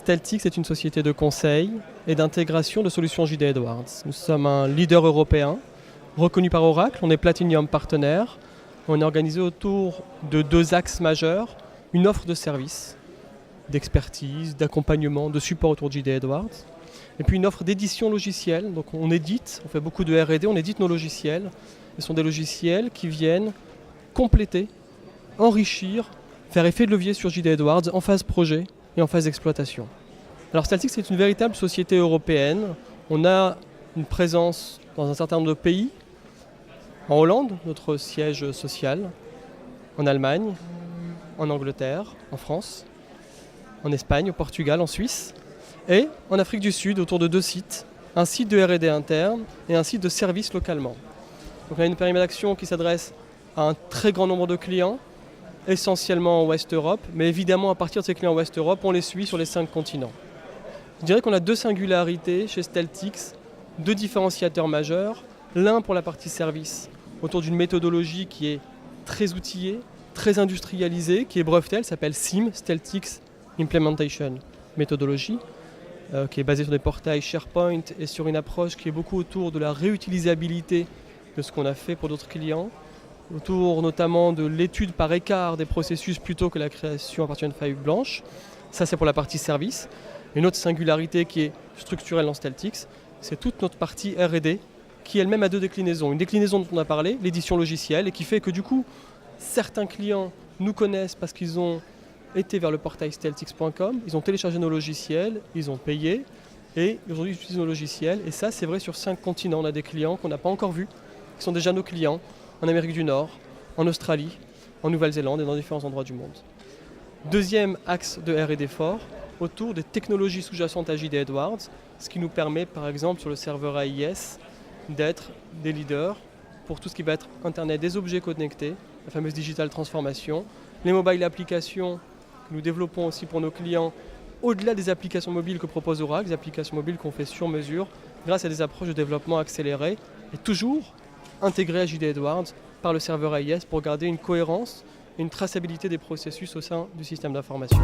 Steltix est une société de conseil et d'intégration de solutions JD Edwards. Nous sommes un leader européen, reconnu par Oracle, on est Platinum partenaire. On est organisé autour de deux axes majeurs, une offre de services, d'expertise, d'accompagnement, de support autour de JD Edwards, et puis une offre d'édition logicielle. Donc on édite, on fait beaucoup de R&D, on édite nos logiciels. Ce sont des logiciels qui viennent compléter, enrichir, faire effet de levier sur JD Edwards en phase projet et en phase d'exploitation. Alors Steltix est une véritable société européenne. On a une présence dans un certain nombre de pays. En Hollande, notre siège social, en Allemagne, en Angleterre, en France, en Espagne, au Portugal, en Suisse, et en Afrique du Sud, autour de deux sites, un site de R&D interne et un site de service localement. Donc on a une périmètre d'action qui s'adresse à un très grand nombre de clients, essentiellement en Ouest Europe, mais évidemment à partir de ces clients en Ouest Europe, on les suit sur les 5 continents. Je dirais qu'on a deux singularités chez Steltix, deux différenciateurs majeurs, l'un pour la partie service, autour d'une méthodologie qui est très outillée, très industrialisée, qui est brevetée, elle s'appelle SIM, Steltix Implementation Methodology, qui est basée sur des portails SharePoint et sur une approche qui est beaucoup autour de la réutilisabilité de ce qu'on a fait pour d'autres clients, autour notamment de l'étude par écart des processus plutôt que la création à partir d'une feuille blanche. Ça, c'est pour la partie service. Une autre singularité qui est structurelle dans Steltix, c'est toute notre partie R&D, qui elle-même a deux déclinaisons. Une déclinaison dont on a parlé, l'édition logicielle, et qui fait que du coup, certains clients nous connaissent parce qu'ils ont été vers le portail steltix.com, ils ont téléchargé nos logiciels, ils ont payé, et aujourd'hui ils utilisent nos logiciels. Et ça, c'est vrai sur 5 continents. On a des clients qu'on n'a pas encore vus, qui sont déjà nos clients, en Amérique du Nord, en Australie, en Nouvelle-Zélande et dans différents endroits du monde. Deuxième axe de R&D fort, autour des technologies sous-jacentes à JD Edwards, ce qui nous permet par exemple sur le serveur AIS d'être des leaders pour tout ce qui va être Internet des objets connectés, la fameuse digital transformation, les mobile applications que nous développons aussi pour nos clients, au-delà des applications mobiles que propose Oracle, des applications mobiles qu'on fait sur mesure, grâce à des approches de développement accélérées, et toujours intégrées à JD Edwards par le serveur AIS pour garder une cohérence et une traçabilité des processus au sein du système d'information.